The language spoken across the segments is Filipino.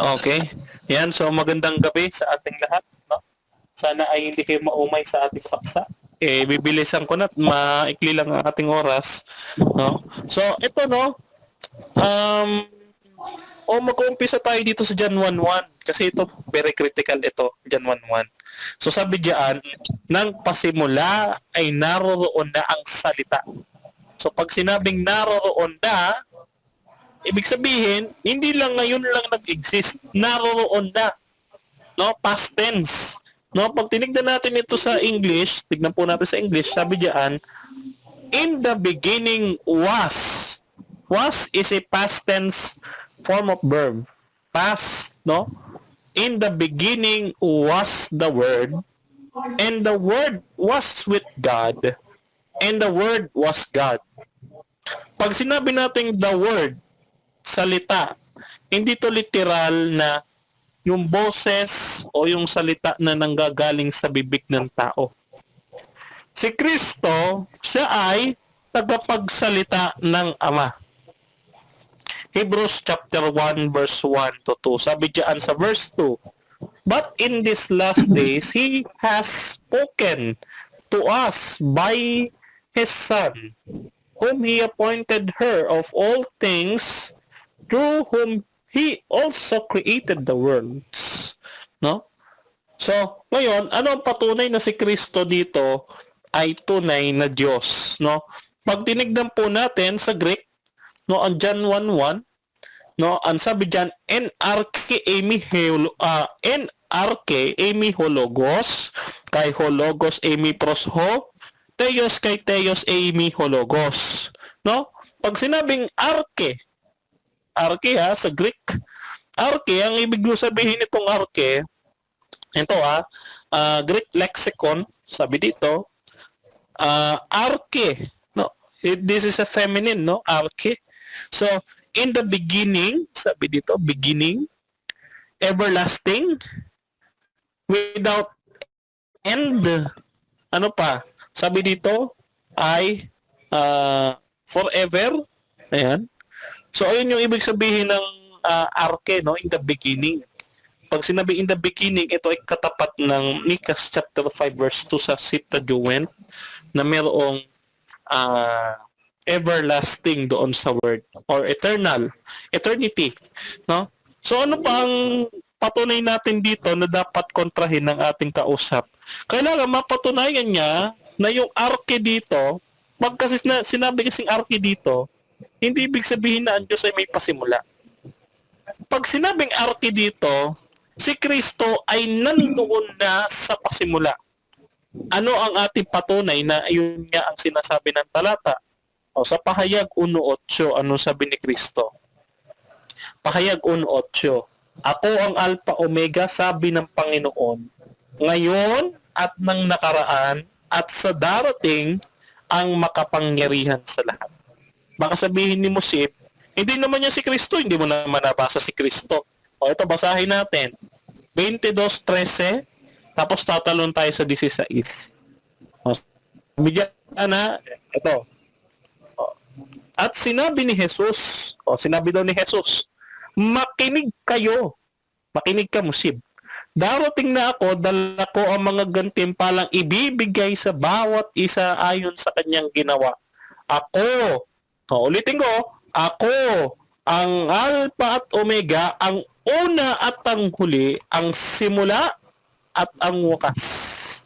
Okay. Yan, so magandang gabi sa ating lahat, no? Sana ay hindi kayo maumay sa ating paksa. Bibilisan ko na at maikli lang ang ating oras, no? So, ito, no, um, mag-uumpisa tayo dito sa John 1:1 kasi ito very critical ito, John 1:1. So sabi diyan, nang pasimula ay naroroon na ang salita. So pag sinabing naroroon na, ibig sabihin, hindi lang ngayon lang nag-exist, naroroon na, no? Past tense. No, pag tinignan natin ito sa English, tignan po natin sa English, sabi diyan, in the beginning was. Was is a past tense form of verb. Past, no? In the beginning was the Word, and the Word was with God, and the Word was God. Pag sinabi natin the Word, salita, hindi to literal na yung boses o yung salita na nanggagaling sa bibig ng tao. Si Kristo, siya ay tagapagsalita ng Ama. Hebrews chapter 1 verse 1 to 2. Sabi diyan sa verse 2, but in these last days, He has spoken to us by His Son, whom He appointed heir of all things, through whom He also created the worlds. No? So, ngayon, ano ang patunay na si Kristo dito ay tunay na Diyos, no? Pag tinignan po natin sa Greek, no, ang John 1:1, no, ang sabi diyan, NRK emi hologos, kay hologos emi prosho, theos kay theos emi hologos, no? Pag sinabing arke ha, sa Greek, arke, ang ibig sabihin nitong arke, ito Greek lexicon, sabi dito, arke, no? This is a feminine, no? Arke. So, in the beginning, sabi dito, beginning, everlasting, without end, ano pa? Sabi dito, ay forever, ayan. So, ayun yung ibig sabihin ng arke, no? In the beginning. Pag sinabi in the beginning, ito ay katapat ng Micas chapter 5 verse 2 sa Septuagint na mayroong everlasting doon sa word or eternal, eternity, no? So ano pa ang patunay natin dito na dapat kontrahin ng ating kausap? Kailangan mapatunayan niya na yung arke dito, pag kasi sinabi kasing arke dito, hindi ibig sabihin na ang Diyos ay may pasimula. Pag sinabing arke dito, si Kristo ay nandoon na sa pasimula. Ano ang ating patunay na yun nga ang sinasabi ng talata? O sa Pahayag 1:8, ano sabi ni Kristo? Pahayag 1:8, ako ang Alpha Omega, sabi ng Panginoon, ngayon at nang nakaraan at sa darating ang makapangyarihan sa lahat. Baka sabihin ni Musip, hindi naman niya si Kristo, hindi mo naman nabasa si Kristo. O ito, basahin natin. 22:13, tapos tatalon tayo sa 16. O, bigyan na, ito. O, at sinabi ni Jesus, sinabi daw ni Jesus, makinig kayo. Makinig ka, Musib. Darating na ako, dala ko ang mga gantimpalang ibibigay sa bawat isa ayon sa kanyang ginawa. Ako, ulitin ko, ako, ang Alpha at Omega, ang una at ang huli, ang simula at ang wakas.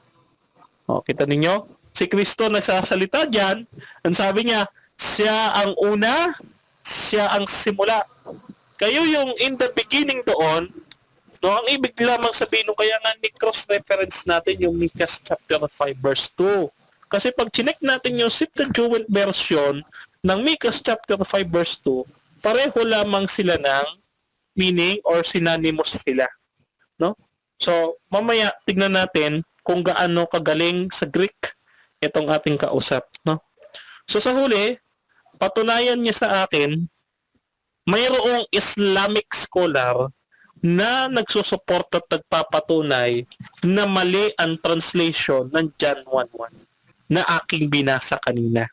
Kita ninyo? Si Kristo nagsasalita dyan, ang sabi niya, siya ang una, siya ang simula. Kayo yung in the beginning doon, no, ang ibig lamang sabihin, kaya nga ni-cross-reference natin yung Micas chapter 5 verse 2. Kasi pag chinek natin yung Septuagint version ng Micas chapter 5 verse 2, pareho lamang sila ng meaning or synonymous sila, no? So, mamaya tignan natin kung gaano kagaling sa Greek itong ating kausap, no? So sa huli, patunayan niya sa akin, mayroong Islamic scholar na nagsusuporta at nagpapatunay na mali ang translation ng John 1:1 na aking binasa kanina.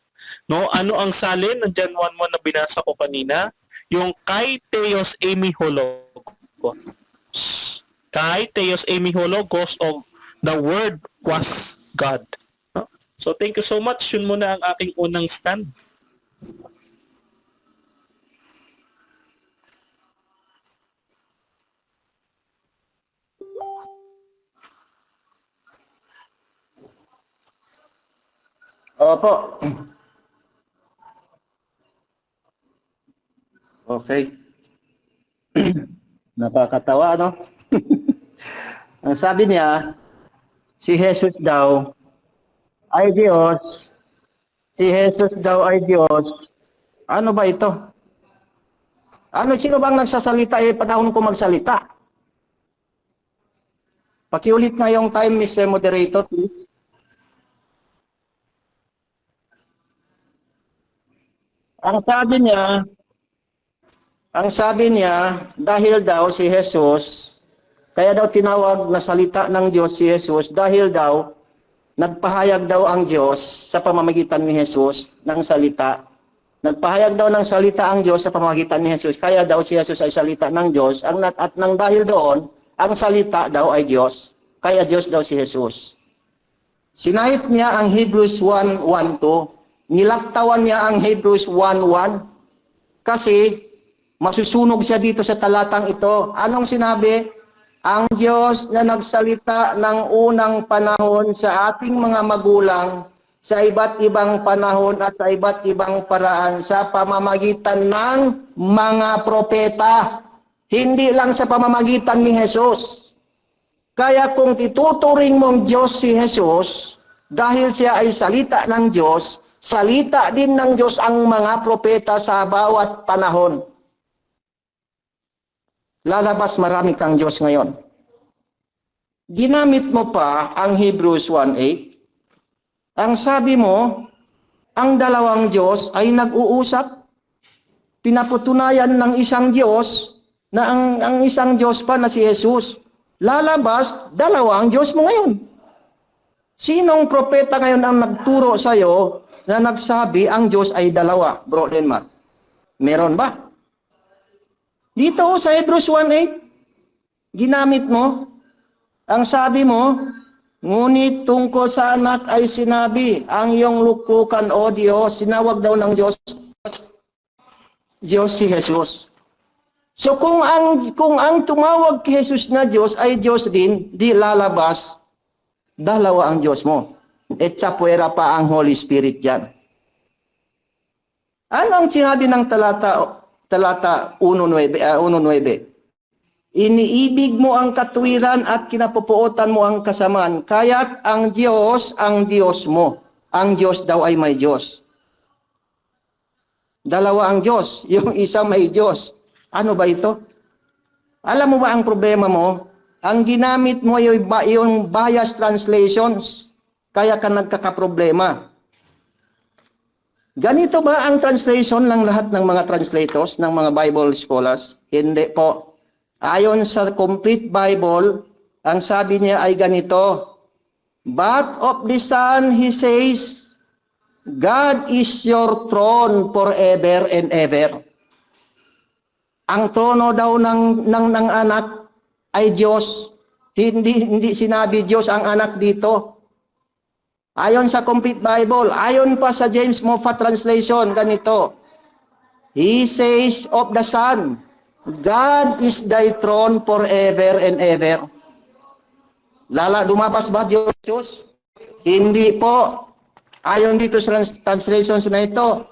No, ano ang salin ng John 1:1 na binasa ko kanina? Yung kay theos emi hologos. Kai Theos Emiho Logos of the Word was God. No? So thank you so much. Yun muna ang aking unang stand. Opo. Okay. Nakakatawa, no? Ang sabi niya, si Jesus daw ay Diyos. Si Jesus daw ay Diyos. Ano ba ito? Ano, sino bang nagsasalita? Panahon ko magsalita. Pakiulit na yung time, Mr. Moderator, please. Ang sabi niya, dahil daw si Jesus, kaya daw tinawag na salita ng Diyos si Jesus, dahil daw, nagpahayag daw ang Diyos sa pamamagitan ni Jesus ng salita. Nagpahayag daw ng salita ang Diyos sa pamamagitan ni Jesus, kaya daw si Jesus ay salita ng Diyos, at nang dahil doon, ang salita daw ay Diyos, kaya Diyos daw si Jesus. Sinahit niya ang Hebrews 1:1-2, nilaktawan niya ang Hebrews 1:1 kasi masusunog siya dito sa talatang ito. Anong sinabi? Ang Diyos na nagsalita ng unang panahon sa ating mga magulang sa iba't ibang panahon at sa iba't ibang paraan sa pamamagitan ng mga propeta. Hindi lang sa pamamagitan ni Jesus. Kaya kung ituturing mong Diyos si Jesus, dahil siya ay salita ng Diyos, salita din ng Diyos ang mga propeta sa bawat panahon. Lalabas marami kang Diyos ngayon. Ginamit mo pa ang Hebrews 1:8. Ang sabi mo, ang dalawang Diyos ay nag-uusap. Pinaputunayan ng isang Diyos na ang isang Diyos pa na si Jesus. Lalabas, dalawang Diyos mo ngayon. Sinong propeta ngayon ang nagturo sa iyo na nagsabi ang Diyos ay dalawa, Bro Denmark? Meron ba? Dito sa Hebrews 1:8, ginamit mo, ang sabi mo, ngunit tungkol sa anak ay sinabi, ang iyong lukukan o Diyos, sinawag daw ng Diyos, Diyos si Jesus. So kung ang tumawag kay Jesus na Diyos ay Diyos din, di lalabas, dalawa ang Diyos mo. Et sa puwera pa ang Holy Spirit dyan. Ano ang sinabi ng talata 1:9? Iniibig mo ang katuwiran at kinapupuotan mo ang kasamaan. Kaya't ang Diyos mo. Ang Diyos daw ay may Diyos. Dalawa ang Diyos. Yung isa may Diyos. Ano ba ito? Alam mo ba ang problema mo? Ang ginamit mo yung bias translations. Kaya ka nagkakaproblema. Ganito ba ang translation ng lahat ng mga translators, ng mga Bible scholars? Hindi po. Ayon sa complete Bible, ang sabi niya ay ganito, but of the Son, he says, God is your throne forever and ever. Ang trono daw ng anak ay Diyos. Hindi sinabi Diyos ang anak dito. Ayon sa complete Bible, ayon pa sa James Moffat translation, ganito, he says of the Son, God is thy throne forever and ever. Dumapas ba Diyos? Hindi po. Ayon dito sa translations na ito.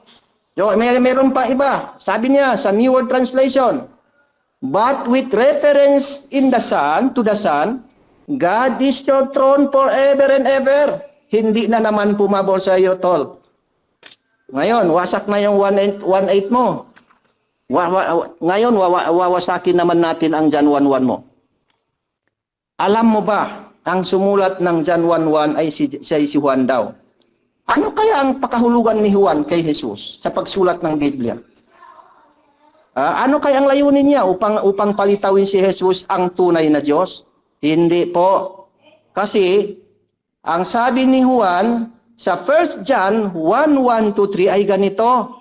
Meron pa iba. Sabi niya sa New World Translation, but with reference in the Son, to the Son, God is your throne forever and ever. Hindi na naman pumabor sa iyo, tol. Ngayon, wasak na yung 1:8 mo. Ngayon, wawasakin naman natin ang John 1:1 mo. Alam mo ba, ang sumulat ng John 1:1 ay si Juan daw. Ano kaya ang pakahulugan ni Juan kay Jesus sa pagsulat ng Biblia? Ano kaya ang layunin niya upang palitawin si Jesus ang tunay na Diyos? Hindi po. Kasi, ang sabi ni Juan sa 1 John 1:1-3 ay ganito,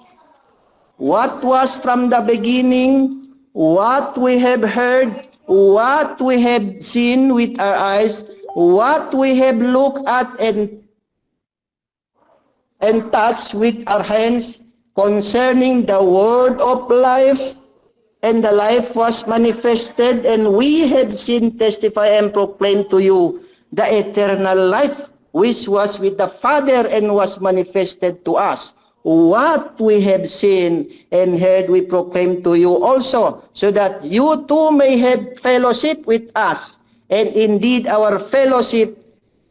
what was from the beginning, what we have heard, what we have seen with our eyes, what we have looked at and touched with our hands concerning the word of life, and the life was manifested, and we have seen, testify, and proclaim to you the eternal life, which was with the Father and was manifested to us. What we have seen and heard we proclaim to you also, so that you too may have fellowship with us. And indeed our fellowship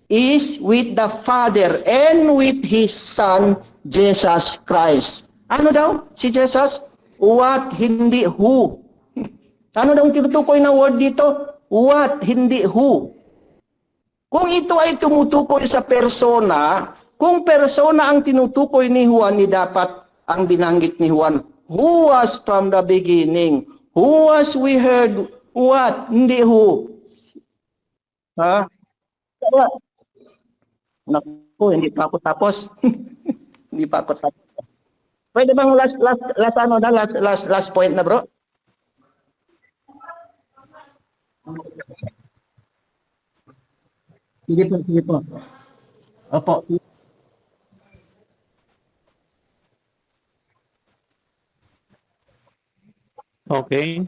is with the Father and with His Son, Jesus Christ. Ano daw si Jesus? What, hindi who. Ano daw tinutukoy na word dito? What, hindi who. Kung ito ay tumutukoy sa persona, kung persona ang tinutukoy ni Juan, ni dapat ang binanggit ni Juan, who was from the beginning, who was we heard, what, hindi who. Ha? Kaya, naku, hindi pa ako tapos. Hindi pa ako tapos. Pwede bang last point na, bro? Sige po, sige po. Opo. Okay.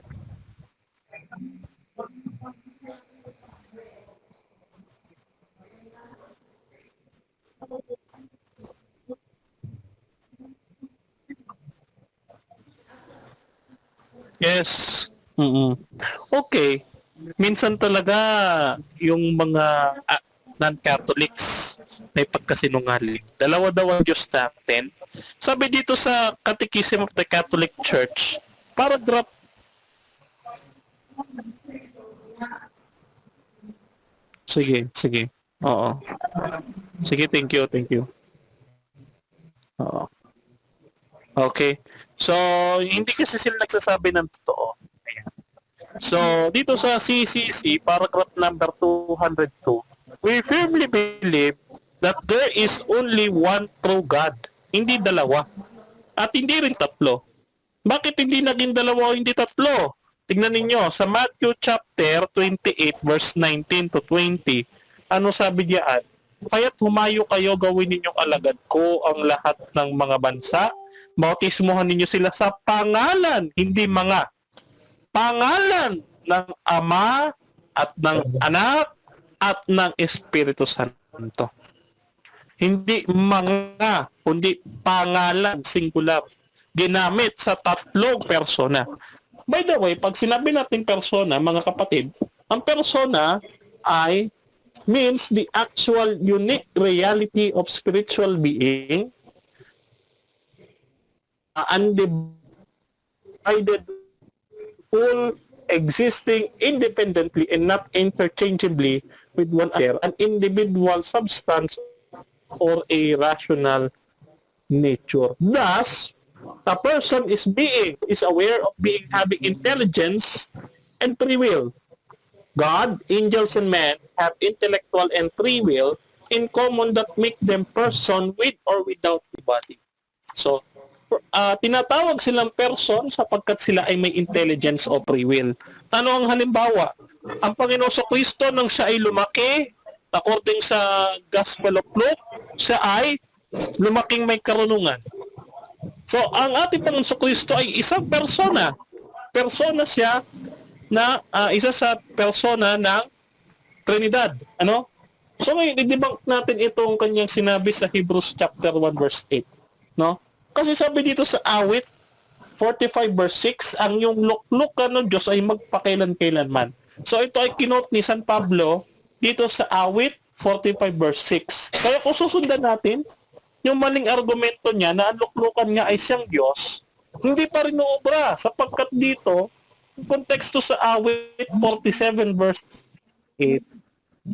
Yes. Okay. Minsan talaga yung mga non-Catholics may pagkasinungaling. Dalawa daw ang Diyos natin. Sabi dito sa Catechism of the Catholic Church, paragraph Sige. Oo. Sige, thank you. Oo. Okay. So, hindi kasi sila nagsasabi ng totoo. Ayan. So, dito sa CCC, paragraph number 202, we firmly believe that there is only one true God. Hindi dalawa. At hindi rin tatlo. Bakit hindi naging dalawa o hindi tatlo? Tingnan ninyo, sa Matthew chapter 28, verse 19 to 20, ano sabi diyan? Kaya't humayo kayo, gawin ninyong alagad ko ang lahat ng mga bansa, bautismuhan ninyo sila sa pangalan, hindi mga pangalan ng Ama at ng Anak at ng Espiritu Santo. Hindi mga, kundi pangalan, singular. Ginamit sa tatlong persona. By the way, pag sinabi natin persona, mga kapatid, ang persona ay means the actual unique reality of spiritual being, undivided, full, existing independently and not interchangeably with one another, an individual substance or a rational nature. Thus, a person is aware of being, having intelligence and free will. God, angels, and men have intellectual and free will in common that make them person with or without the body. So, tinatawag silang person sapagkat sila ay may intelligence o free will. Ano ang halimbawa? Ang Panginoon Kristo nang siya ay lumaki, according sa Gospel of Luke, siya ay lumaking may karunungan. So, ang ating Panginoon Kristo ay isang persona. Persona siya na isa sa persona ng Trinidad. Ano? So, ngayon, i-debunk natin itong kanyang sinabi sa Hebrews chapter 1 verse 8. No? Kasi sabi dito sa awit 45 verse 6, ang yung luklukan ng Diyos ay magpakailan-kailanman. So, ito ay kinote ni San Pablo dito sa awit 45 verse 6. Kaya kung susundan natin, yung maling argumento niya na ang luklukan niya ay siyang Diyos, hindi pa rin uubra sapagkat dito, yung konteksto sa awit 47 verse 8,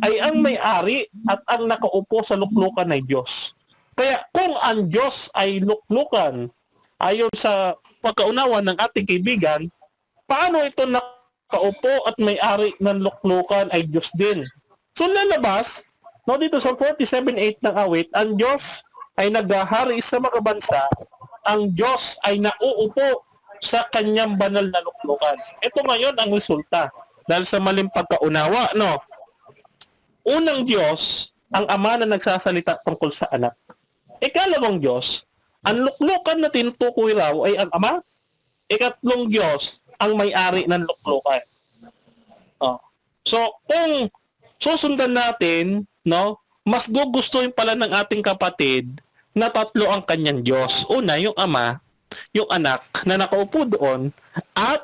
ay ang may-ari at ang nakaupo sa luklukan ay Diyos. Kaya kung ang Diyos ay luklukan, ayon sa pagkaunawa ng ating kaibigan, paano ito nakaupo at may-ari ng luklukan ay Diyos din? So lalabas, no, dito sa 47:8 ng awit, ang Diyos ay naghahari sa mga bansa, ang Diyos ay nauupo sa kanyang banal na luklukan. Ito ngayon ang resulta. Dahil sa maling pagkaunawa, no? Unang Diyos, ang Ama na nagsasalita tungkol sa anak. Ikalawang Diyos, ang luklukan na tinutukoy raw ay ang Ama. Ikatlong Diyos, ang may-ari ng luklukan. Oh. So, kung susundan natin, no, mas gugustuhin pala ng ating kapatid na tatlo ang kanyang Diyos. Una, yung Ama, yung anak na nakaupo doon, at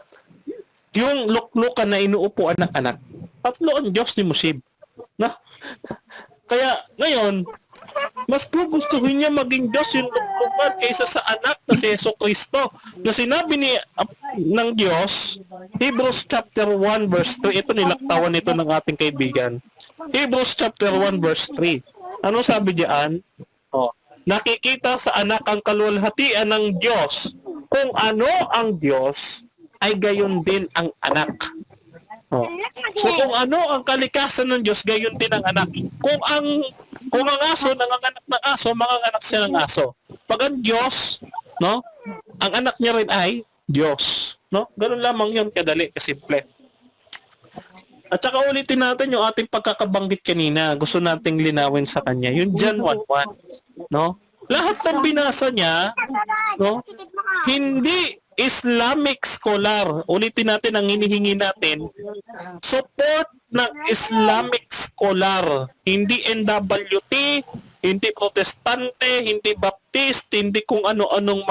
yung luklukan na inuupuan ng anak. Tatlo ang Diyos ni Musib. No? Kaya, ngayon, mas gugustuhin niya maging Diyos yung luklukan kaysa sa anak na si Yeso Kristo. Na sinabi ng Diyos, Hebrews chapter 1 verse 3, ito nilaktawan nito ng ating kaibigan. Hebrews chapter 1 verse 3. Ano sabi diyan? Oh, nakikita sa anak ang kaluwalhatian ng Diyos. Kung ano ang Diyos, ay gayon din ang anak. Oh. So kung ano ang kalikasan ng Diyos, gayon din ang anak. Kung ang aso nanganganak ng aso, manganganak siya ng aso. Pag ang Diyos, no, ang anak niya rin ay Diyos, no? Ganun lamang 'yon, kadali, kasimple. At saka ulitin natin yung ating pagkakabanggit kanina. Gusto nating linawin sa kanya. Yung John 1:1, no? Lahat ng binasa niya, no, hindi Islamic scholar. Ulitin natin ang hinihingi natin. Support ng Islamic scholar. Hindi NWT, hindi Protestante, hindi Baptist, hindi kung ano-anong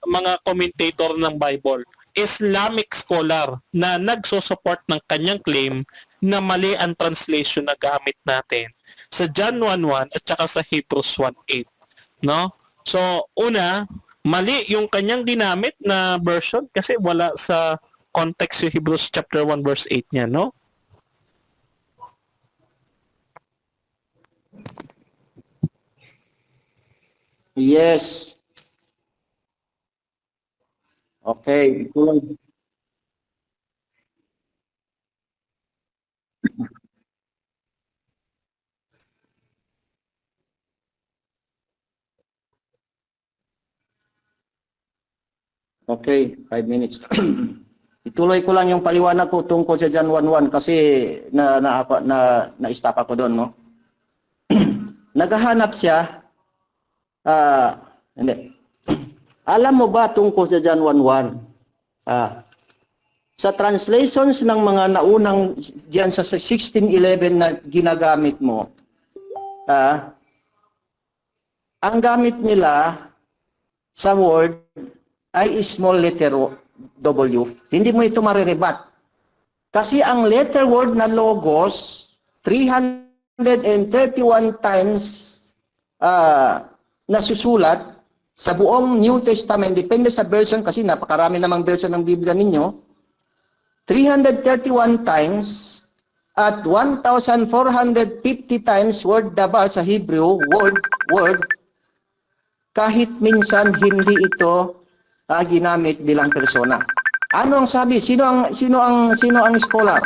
mga commentator ng Bible. Islamic scholar na nagsusupport ng kanyang claim na mali ang translation na gamit natin sa John 1:1 at saka sa Hebrews 1:8. No? So, una, mali yung kanyang ginamit na version kasi wala sa context yung Hebrews chapter 1 verse 8 niya, no? Yes. Okay. Okay, 5 minutes. Ituloy ko lang yung paliwanag ko tungkol sa John 1:1 kasi na-stop ako doon, no? Naghahanap siya, hindi. Alam mo ba tungkol sa John 1:1? Sa translations ng mga naunang diyan sa 1611 na ginagamit mo, ang gamit nila sa word ay small letter W. Hindi mo ito marirebat. Kasi ang letter word na logos, 331 times nasusulat sa buong New Testament, depende sa version kasi napakarami namang version ng Biblia ninyo, 331 times at 1,450 times word daba sa Hebrew, word, kahit minsan hindi ito ginamit bilang persona. Ano ang sabi? Sino ang scholar?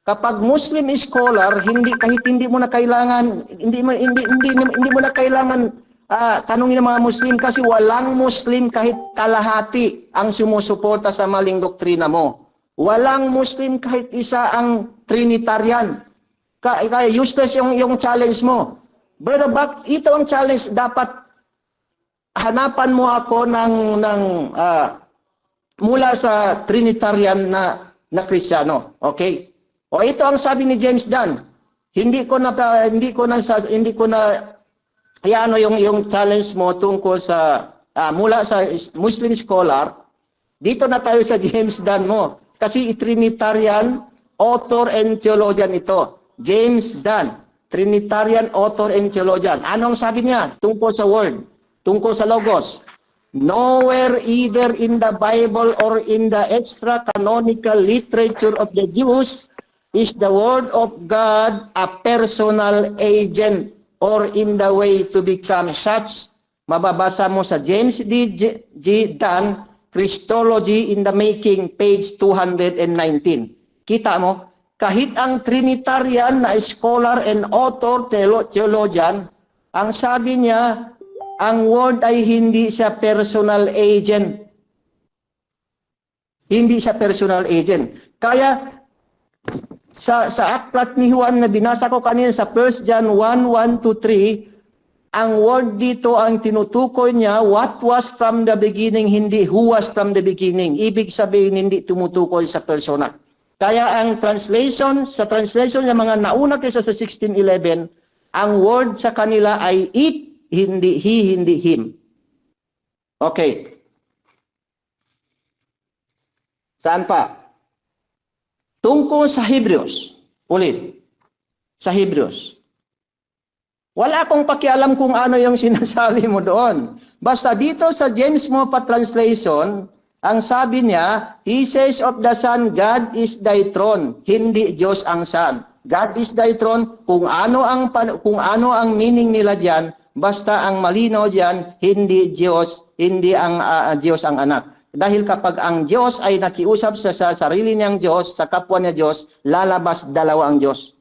Kapag Muslim scholar, kahit hindi mo na kailangan tanungin ng mga Muslim kasi walang Muslim kahit kalahati ang sumusuporta sa maling doktrina mo. Walang Muslim kahit isa ang Trinitarian. Kaya useless yung challenge mo. Brother Buck, ito ang challenge. Dapat hanapan mo ako mula sa Trinitarian na Kristiyano. Okay? O ito ang sabi ni James Dunn. Hindi ko na yung challenge mo tungkol sa mula sa Muslim scholar. Dito na tayo sa James Dunn mo. Kasi Trinitarian author and theologian ito. James Dunn, Trinitarian author and theologian. Anong sabi niya tungkol sa word? Tungkol sa logos? Nowhere either in the Bible or in the extra-canonical literature of the Jews is the word of God a personal agent or in the way to become such. Mababasa mo sa James G. Dunn, Christology in the Making, page 219. Kita mo, kahit ang Trinitarian na scholar and author, theologian, ang sabi niya, ang word ay hindi siya personal agent. Hindi siya personal agent. Kaya, sa aklat ni Juan na binasa ko kanina sa 1 John 1:1-3, ang word dito ang tinutukoy niya, what was from the beginning, hindi who was from the beginning. Ibig sabihin, hindi tumutukoy sa persona. Kaya ang translation, sa translation ng mga nauna kaysa sa 1611, ang word sa kanila ay it, hindi he, hindi him. Okay. Saan pa? Tungkol sa Hebrews. Ulit. Sa Hebrews. Wala akong pakialam kung ano yung sinasabi mo doon. Basta dito sa James Moffat Translation, ang sabi niya, he says of the Son, God is thy throne, hindi Diyos ang Son. God is thy throne, kung ano ang meaning nila diyan, basta ang malinaw diyan, hindi Diyos, hindi ang Diyos ang anak. Dahil kapag ang Diyos ay nakiusap sa sarili niyang Diyos, sa kapwa niya Diyos, lalabas dalawa ang Diyos.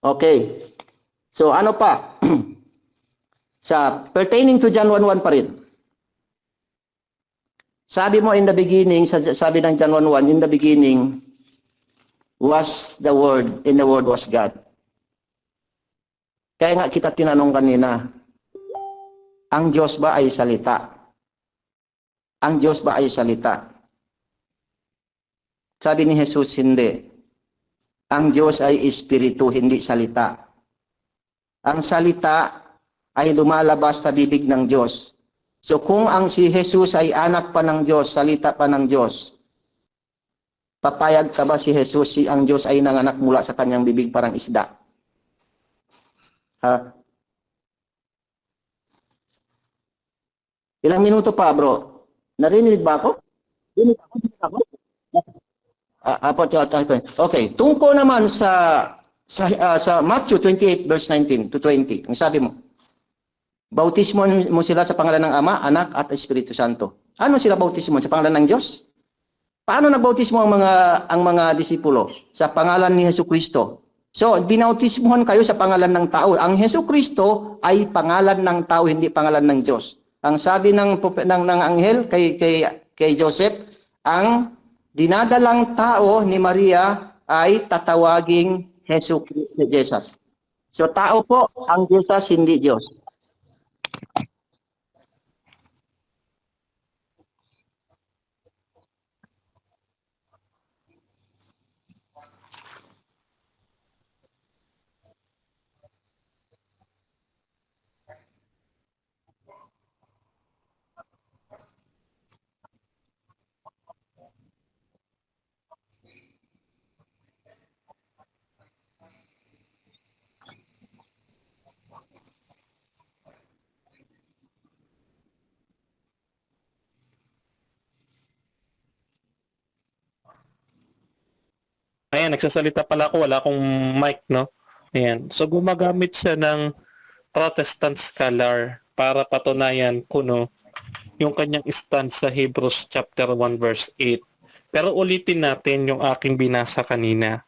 Okay. So ano pa? Sa pertaining to John 1:1 pa rin. Sabi mo in the beginning, sabi ng John 1:1, in the beginning was the Word, and the Word was God. Kaya nga kita tinanong kanina, ang Diyos ba ay salita? Ang Diyos ba ay salita? Sabi ni Jesus, hindi. Ang Diyos ay espiritu, hindi salita. Ang salita ay lumalabas sa bibig ng Diyos. So kung ang si Jesus ay anak pa ng Diyos, salita pa ng Diyos, papayag ka ba si Jesus, ang Diyos ay nanganak mula sa kanyang bibig parang isda? Ha? Ilang minuto pa, bro? Narinig ba ako? Narinig ako? Okay, tungkol naman sa Matthew 28 verse 19 to 20. Ang sabi mo, bautismo mo sila sa pangalan ng Ama, Anak at Espiritu Santo. Ano sila bautismo? Sa pangalan ng Diyos? Paano nagbautismo ang mga disipulo? Sa pangalan ni Jesucristo. So, binautismohan kayo sa pangalan ng tao. Ang Jesucristo ay pangalan ng tao, hindi pangalan ng Diyos. Ang sabi ng anghel kay Joseph, ang dinadalang tao ni Maria ay tatawaging Jesus. So tao po ang Jesus, hindi Diyos. Ayan, nagsasalita pala ako, wala akong mic, no? Ayan. So, gumagamit siya ng Protestant scholar para patunayan ko, no, yung kanyang stand sa Hebrews chapter 1 verse 8. Pero ulitin natin yung aking binasa kanina.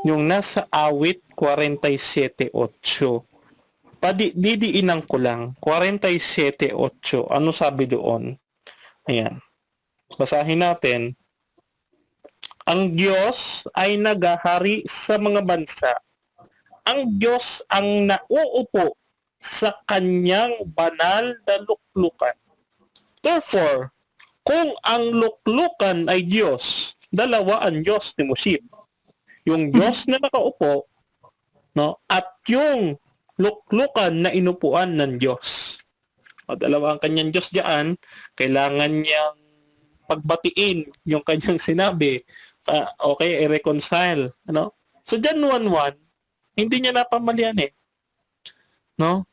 Yung nasa awit 47:8. Didiinan ko lang. 47:8. Ano sabi doon? Ayan. Basahin natin. Ang Diyos ay nagahari sa mga bansa. Ang Diyos ang nauupo sa kanyang banal na luklukan. Therefore, kung ang luklukan ay Diyos, dalawa ang Diyos ni Musib. Yung Diyos na nakaupo, no, at yung luklukan na inupuan ng Diyos. O, dalawa ang kanyang Diyos diyan, kailangan niyang pagbatiin yung kanyang sinabi. Okay, i-reconcile. Ano? So, John 1:1, hindi niya napamalian eh. No?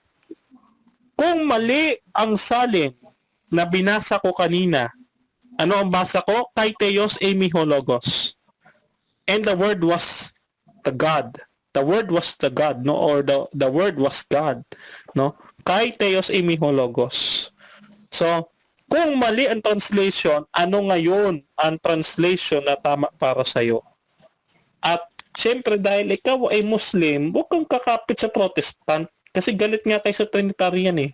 Kung mali ang salin na binasa ko kanina, ano ang basa ko? Kai theos eimi hologos. And the word was the God. The word was the God, no? Or the word was God, no? Kai theos eimi hologos. So, kung mali ang translation, ano ngayon ang translation na tama para sa'yo? At syempre dahil ikaw ay Muslim, huwag kang kakapit sa Protestant kasi galit nga kayo sa Trinitarian eh.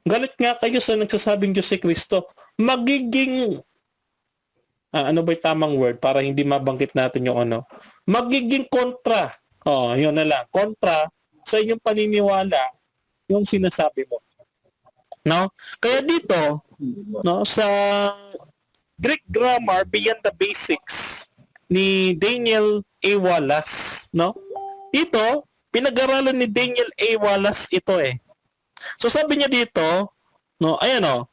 Galit nga kayo sa nagsasabing Diyos si Kristo. Magiging ano ba yung tamang word para hindi mabanggit natin yung ano? Magiging kontra. Oh, yun na lang. Kontra sa inyong paniniwala yung sinasabi mo. No? Kaya dito, no, sa Greek Grammar Beyond the Basics ni Daniel A. Wallace, no? Ito, pinag-aralan ni Daniel A. Wallace ito eh. So sabi niya dito, no, ayan oh,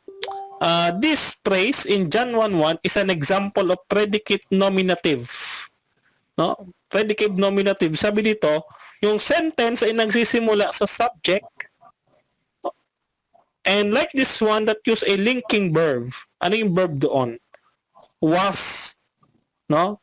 this phrase in John 1:1 is an example of predicate nominative. No? Predicate nominative. Sabi dito, yung sentence ay nagsisimula sa subject and like this one that use a linking verb. Ano yung verb doon? Was. No?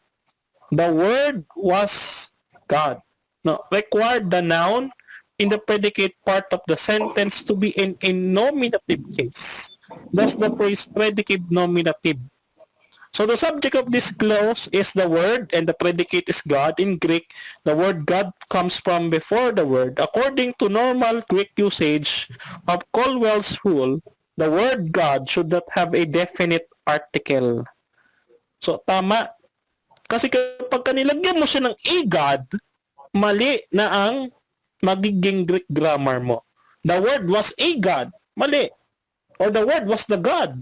The word was God. No? Required the noun in the predicate part of the sentence to be in a nominative case. Thus the phrase predicate nominative. So the subject of this clause is the word and the predicate is God. In Greek, the word God comes from before the word. According to normal Greek usage of Caldwell's rule, the word God should not have a definite article. So tama. Kasi kapag kanilagyan mo siya ng a God, mali na ang magiging Greek grammar mo. The word was a God, mali. Or the word was the God.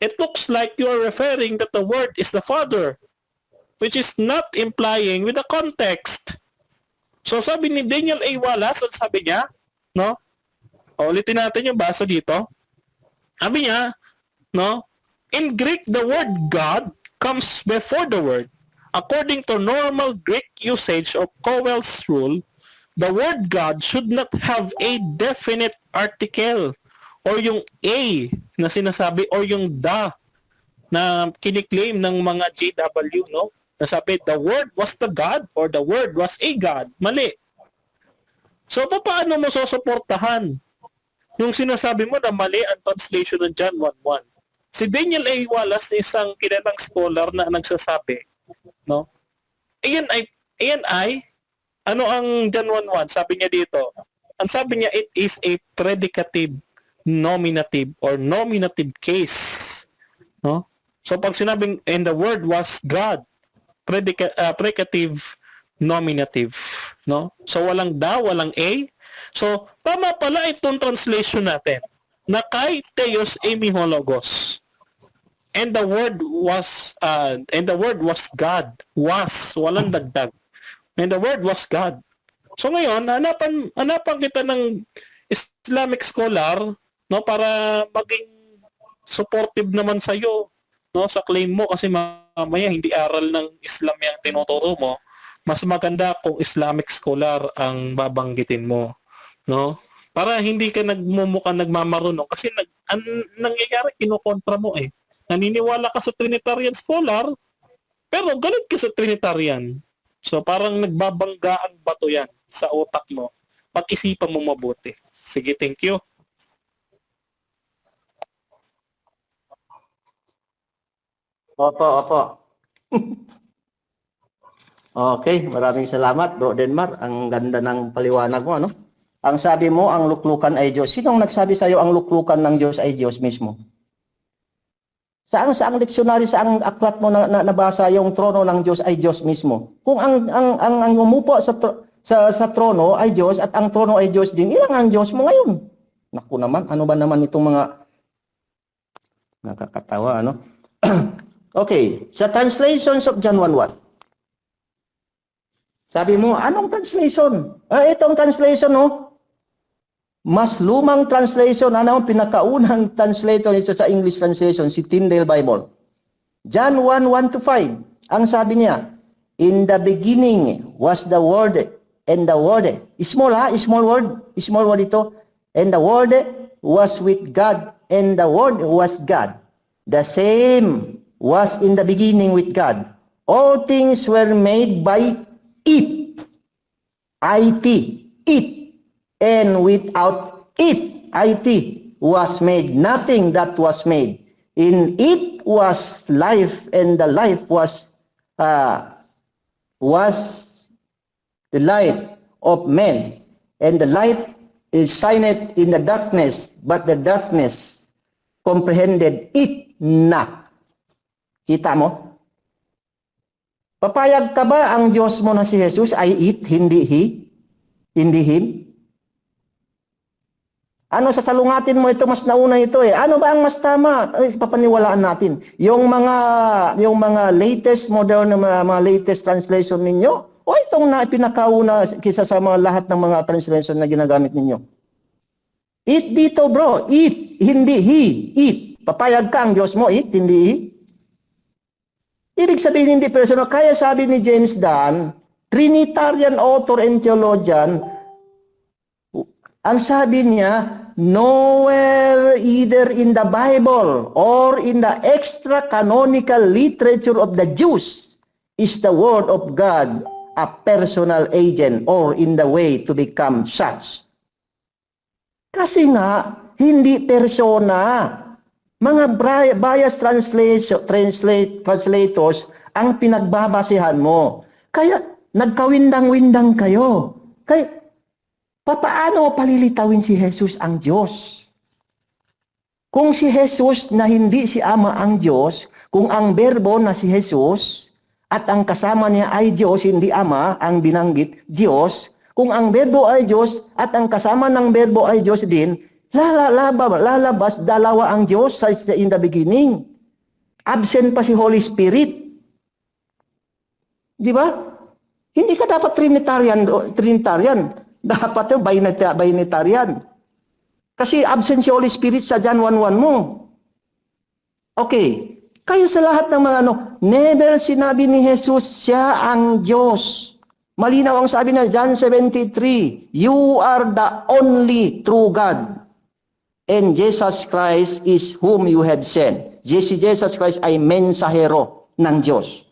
It looks like you are referring that the word is the Father, which is not implying with the context. So sabi ni Daniel A. Wallace, sabi niya, no? Ulitin natin yung basa dito. Sabi niya, no? In Greek, the word God comes before the word. According to normal Greek usage of Cowell's rule, the word God should not have a definite article or yung a na sinasabi or yung the na kiniklaim ng mga JW, no? Nasabi, the word was the God or the word was a God. Mali. So, paano mo susuportahan yung sinasabi mo na mali ang translation ng John 1:1? Si Daniel A. Wallace, isang kilalang scholar na nagsasabi, no? Ayan ay, ano ang John 1:1? Sabi niya dito, ang sabi niya, it is a predicative nominative or nominative case. No? So pag sinabing and the word was God, predicative nominative, no? So walang da, walang a. So tama pala itong translation natin na kay Theos Emihologus. And the word was God. Was, walang dagdag. And the word was God. So ngayon, hanapan kita ng Islamic scholar, no, para maging supportive naman sa iyo, no, sa claim mo, kasi mamaya hindi aral ng Islam yang tinuturo mo. Mas maganda kung Islamic scholar ang babanggitin mo, no? Para hindi ka nagmamarunong kasi nangyayari kinokontra mo eh. Naniniwala ka sa Trinitarian scholar, pero galit ka sa Trinitarian. So parang nagbabangga ang bato yan sa utak mo. Pag-isipan mo mabuti. Sige, thank you. Opo. Okay, maraming salamat, Bro Denmar. Ang ganda ng paliwanag mo, ano? Ang sabi mo, ang luklukan ay Diyos. Sinong nagsabi sa iyo ang luklukan ng Diyos ay Diyos mismo? Saang diksyonary, saang aklat mo na nabasa yung trono ng Diyos ay Diyos mismo? Kung ang umupo sa trono ay Diyos at ang trono ay Diyos din, ilang ang Diyos mo ngayon? Naku naman, ano ba naman itong mga nakakatawa, ano? Okay, sa translations of John 1:1. Sabi mo, anong translation? Itong translation, no? Mas lumang translation, ano ang pinakaunang translator nito sa English translation, si Tyndale Bible. John 1:1-5. Ang sabi niya, in the beginning was the Word, and the Word, small word ito, and the Word was with God, and the Word was God. The same was in the beginning with God. All things were made by it, it, and without it, was made nothing that was made. In it was life, and the life was the light of men, and the light is shineth in the darkness, but the darkness comprehended it not. Kita mo? Papayag ka ba ang Diyos mo na si Jesus ay it, hindi he? Hindi him? Ano sa salungatin mo ito, mas nauna ito eh. Ano ba ang mas tama? Ay, papaniwalaan natin. Yung mga latest modern na mga latest translation ninyo, o itong na pinakauna kisa sa mga lahat ng mga translation na ginagamit ninyo. It dito bro, it, hindi he, it. Papayag ka ang Diyos mo, it, hindi he. Ibig sabihin hindi personal. Kaya sabi ni James Dunn, Trinitarian author and theologian, ang sabi niya, nowhere either in the Bible or in the extra-canonical literature of the Jews is the Word of God a personal agent or in the way to become such. Kasi nga, hindi persona. Mga bias translators ang pinagbabasehan mo. Kaya nagkawindang-windang kayo. Kaya paano palilitawin si Jesus ang Diyos? Kung si Jesus na hindi si Ama ang Diyos, kung ang berbo na si Jesus at ang kasama niya ay Diyos, hindi Ama, ang binanggit, Diyos, kung ang berbo ay Diyos at ang kasama ng berbo ay Diyos din, lalabas dalawa ang Diyos in the beginning. Absent pa si Holy Spirit. Di ba? Hindi ka dapat Trinitarian. Dapat yung binitarian. Kasi absent si Holy Spirit sa John 1:1 mo. Okay. Kaya sa lahat ng mga never sinabi ni Jesus siya ang Diyos. Malinaw ang sabi na John 73, you are the only true God. And Jesus Christ is whom you have sent. Jesus Christ ay mensahero ng Diyos.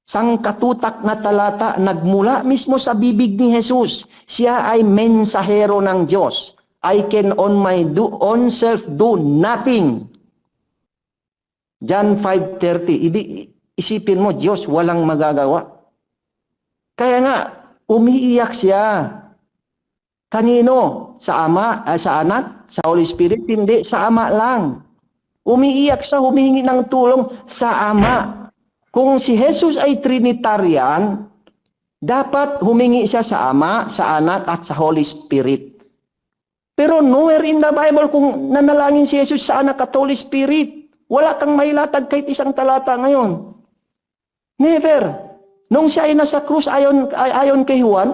Sangkatutak na talata nagmula mismo sa bibig ni Jesus. Siya ay mensahero ng Diyos. I can on my own self do nothing. John 5:30. Isipin mo, Diyos walang magagawa. Kaya nga, umiiyak siya. Kanino? Sa Ama, sa Anak, sa Holy Spirit? Hindi, sa Ama lang. Umiiyak siya, humihingi ng tulong sa Ama. Kung si Jesus ay Trinitarian, dapat humingi siya sa Ama, sa Anak, at sa Holy Spirit. Pero nowhere in the Bible kung nanalangin si Jesus sa Anak at Holy Spirit. Wala kang mailatag kahit isang talata ngayon. Never. Nung siya ay nasa krus ayon kay Juan,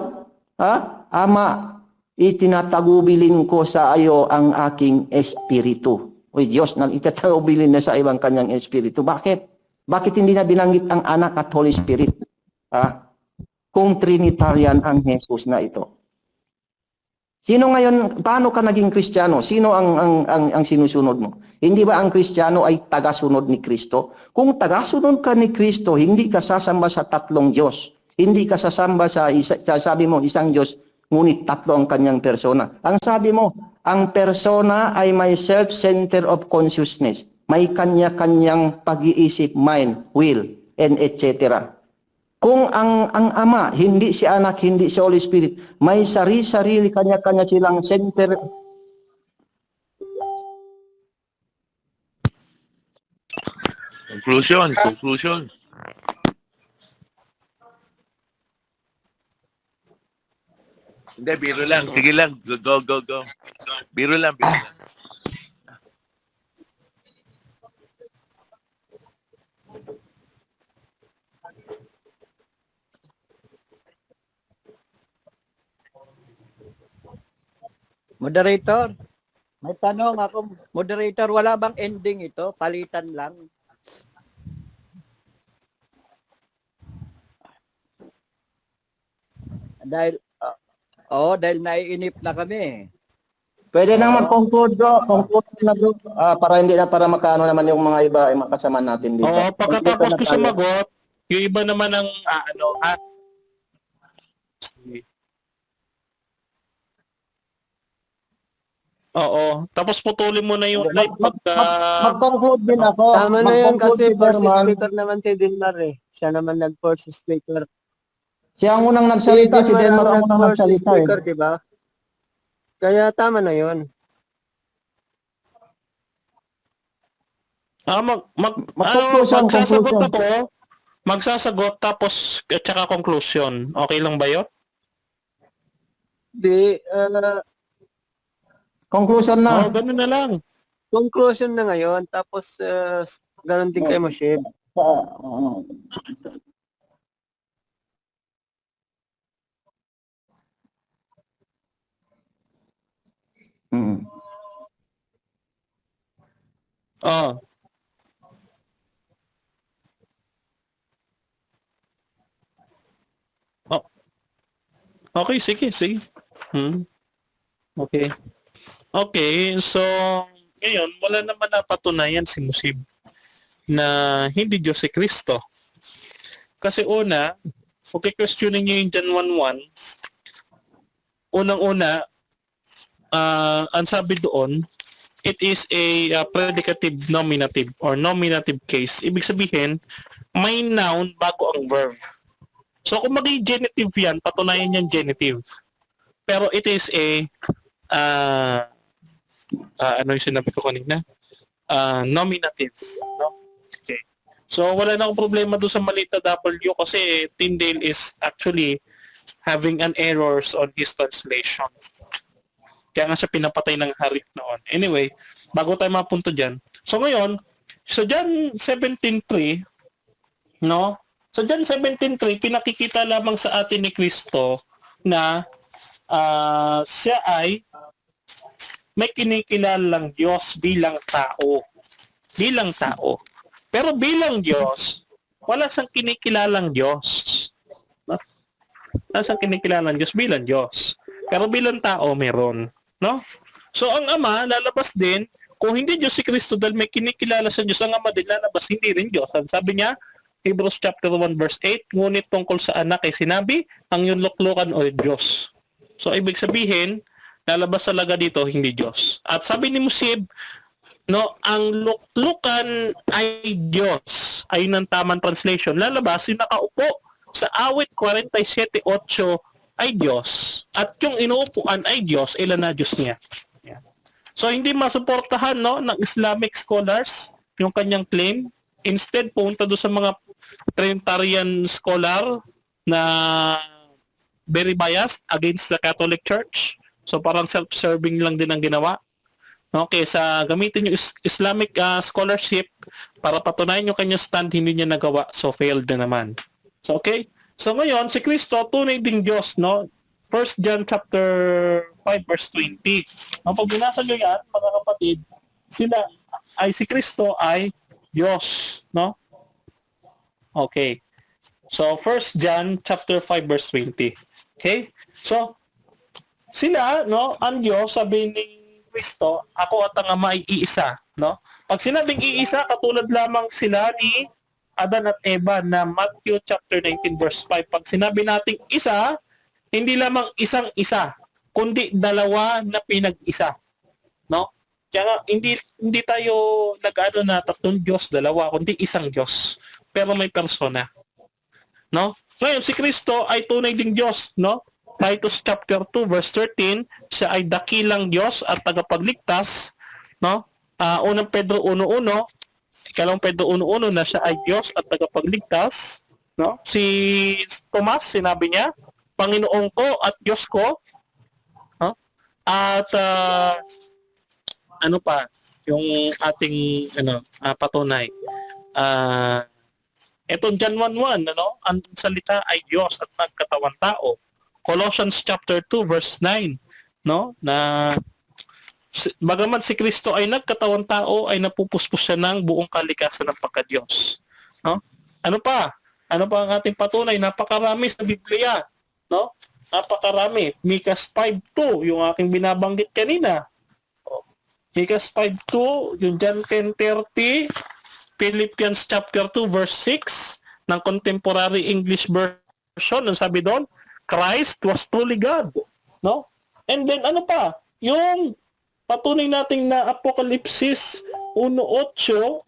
Ama, itinatagubilin ko sa iyo ang aking espiritu. Uy, Diyos, itatatagubilin na sa ibang kanyang espiritu. Bakit? Bakit hindi na binanggit ang Anak at Holy Spirit? Kung Trinitarian ang Jesus na ito. Sino ngayon, paano ka naging Kristiyano? Sino ang sinusunod mo? Hindi ba ang Kristiyano ay tagasunod ni Kristo? Kung tagasunod ka ni Kristo, hindi ka sasamba sa tatlong Diyos. Hindi ka sasamba sabi mo, isang Diyos, ngunit tatlo ang kanyang persona. Ang sabi mo, ang persona ay may self-center of consciousness. May kanya-kanyang pag-iisip, mind, will, and etc. Kung ang Ama, hindi si Anak, hindi si Holy Spirit, may sarili-sarili, kanya-kanya silang center. Conclusion. Hindi, biro lang. Sige lang. Go. Biro lang. Moderator, may tanong ako. Moderator, wala bang ending ito? Palitan lang. Dahil naiinip na kami. Pwede nang mag-conclude, bro. Conclude na, bro. Para makaano naman yung mga iba ay makasama natin dito. Oo, pagkatapos ko sumagot, yung iba naman ang Oo. Tapos putulin mo na yung live pagka... Mag-conclude din ako. Tama na yan kasi first Chairman. speaker naman si Dilmar eh. Siya naman nag-first speaker. Siya ang unang nagsalita, si Delmar ang unang first nagsalita. speaker, di ba? Kaya tama na yun. Conclusion. magsasagot tapos at saka conclusion. Okay lang ba 'yon? Di, Conclusion Oo, na. ganun na lang. conclusion na ngayon, tapos ganun din kay Moshib. Oo. Mm. Oo. Oh, okay, sige, sige. Okay. Okay, so ngayon wala naman napatunayan si Musib na hindi Diyos si Kristo. Kasi una, okay, questioning niyo yung John 1:1. Unang-una, ang sabi doon, it is a predicative nominative or nominative case. Ibig sabihin, may noun bago ang verb. So kung maging genitive yan, patunayan yan genitive. Pero it is a ano yung sinabi ko kanina? Nominative. No? Okay. So wala na akong problema doon sa maliit na W kasi Tyndale is actually having an errors on his translation. Kaya nga siya pinapatay ng hari noon. Anyway, bago tayo mapunto dyan. So ngayon, sa John 17:3, no? Sa John 17:3, pinakikita lamang sa atin ni Kristo na siya ay may kinikilalang Diyos bilang tao. Bilang tao. Pero bilang Diyos, wala siyang kinikilalang Diyos. No? Wala siyang kinikilalang Diyos bilang Diyos. Pero bilang tao, meron. No? So ang Ama, lalabas din, kung hindi Diyos si Kristo dahil may kinikilala sa Diyos, ang Ama din lalabas, hindi rin Diyos. Ang sabi niya, Hebrews chapter 1 verse 8, ngunit tungkol sa anak ay sinabi, ang iyong luklukan o Diyos. So ibig sabihin, lalabas talaga dito, hindi Diyos. At sabi ni Musib, no, ang luklukan ay Diyos. Ayun ang tamang translation. Lalabas, yung nakaupo sa awit 47:8 ay Diyos. At yung inuupuan ay Diyos, ilan na Diyos niya. Yeah. So hindi masuportahan, no, ng Islamic scholars yung kanyang claim. Instead, punta doon sa mga Trinitarian scholar na very biased against the Catholic Church. So parang self-serving lang din ang ginawa. Okay, sa gamitin yung Islamic scholarship para patunayan yung kanyang stand, hindi niya nagawa. So failed na naman. So okay. So ngayon, si Kristo, tunay ding Diyos, no? 1 John chapter 5 verse 20. Pag binasa nyo yan, mga kapatid, si Kristo ay Diyos, no? Okay. So 1 John chapter 5 verse 20. Okay? So sila, no, ang Diyos, sabi ni Kristo, ako at ang Ama ay iisa, no? Pag sinabing iisa, katulad lamang sila ni Adan at Eva na Matthew chapter 19 verse 5. Pag sinabi nating isa, hindi lamang isang isa, kundi dalawa na pinag-isa, no? Kaya nga, hindi tayo nag-ano na tatlong Diyos, dalawa, kundi isang Diyos. Pero may persona, no? Ngayon, si Kristo ay tunay ding Diyos, no? Titus chapter 2 verse 13, siya ay dakilang Diyos at tagapagligtas, no? Unang Pedro 1:1, ikalawang Pedro 1:1 na siya ay Diyos at tagapagligtas, no? Si Tomas, sinabi niya, Panginoon ko at Diyos ko, no? At ano pa yung ating patunay. Etong John 1:1, ang salita ay Diyos at nagkatawan tao. Colossians chapter 2 verse 9, no? Na bagaman si Kristo ay nagkatawang tao, ay napupuspos siya ng buong kalikasan ng pagka-Diyos. No? Ano pa? Ano pa ang ating patunay? Napakarami sa Biblia, no? Napakarami. Micas 5:2, yung aking binabanggit kanina. Micas 5:2, yung John 10:30, Philippians chapter 2 verse 6 ng Contemporary English Version, ang sabi doon, Christ was truly God, no? And then ano pa? Yung patunay nating na Apokalipsis 1:8,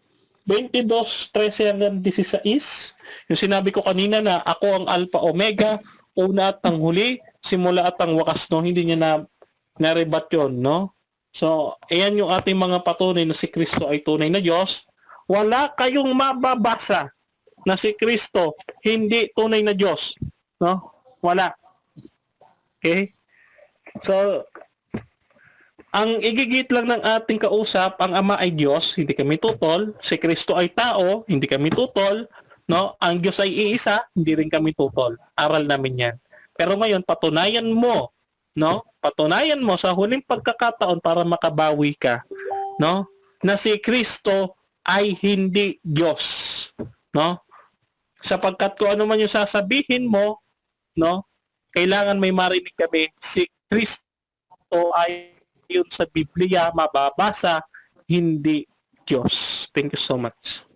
22:13 hanggang 16, yung sinabi ko kanina na ako ang Alpha Omega, una at ang huli, simula at ang wakas, no? Hindi niya na-rebat yun, no? So, ayan yung ating mga patunay na si Kristo ay tunay na Diyos. Wala kayong mababasa na si Kristo hindi tunay na Diyos, no? Wala. Okay? So, ang igigit lang ng ating kausap, ang Ama ay Diyos, hindi kami tutol. Si Kristo ay tao, hindi kami tutol. No? Ang Diyos ay iisa, hindi rin kami tutol. Aral namin yan. Pero ngayon, patunayan mo, no? Patunayan mo sa huling pagkakataon para makabawi ka, no? Na si Kristo ay hindi Diyos, no? Sapagkat kung ano man yung sasabihin mo, no? Kailangan may marinig kami, si Kristo ay yun sa Biblia mababasa, hindi Diyos. Thank you so much.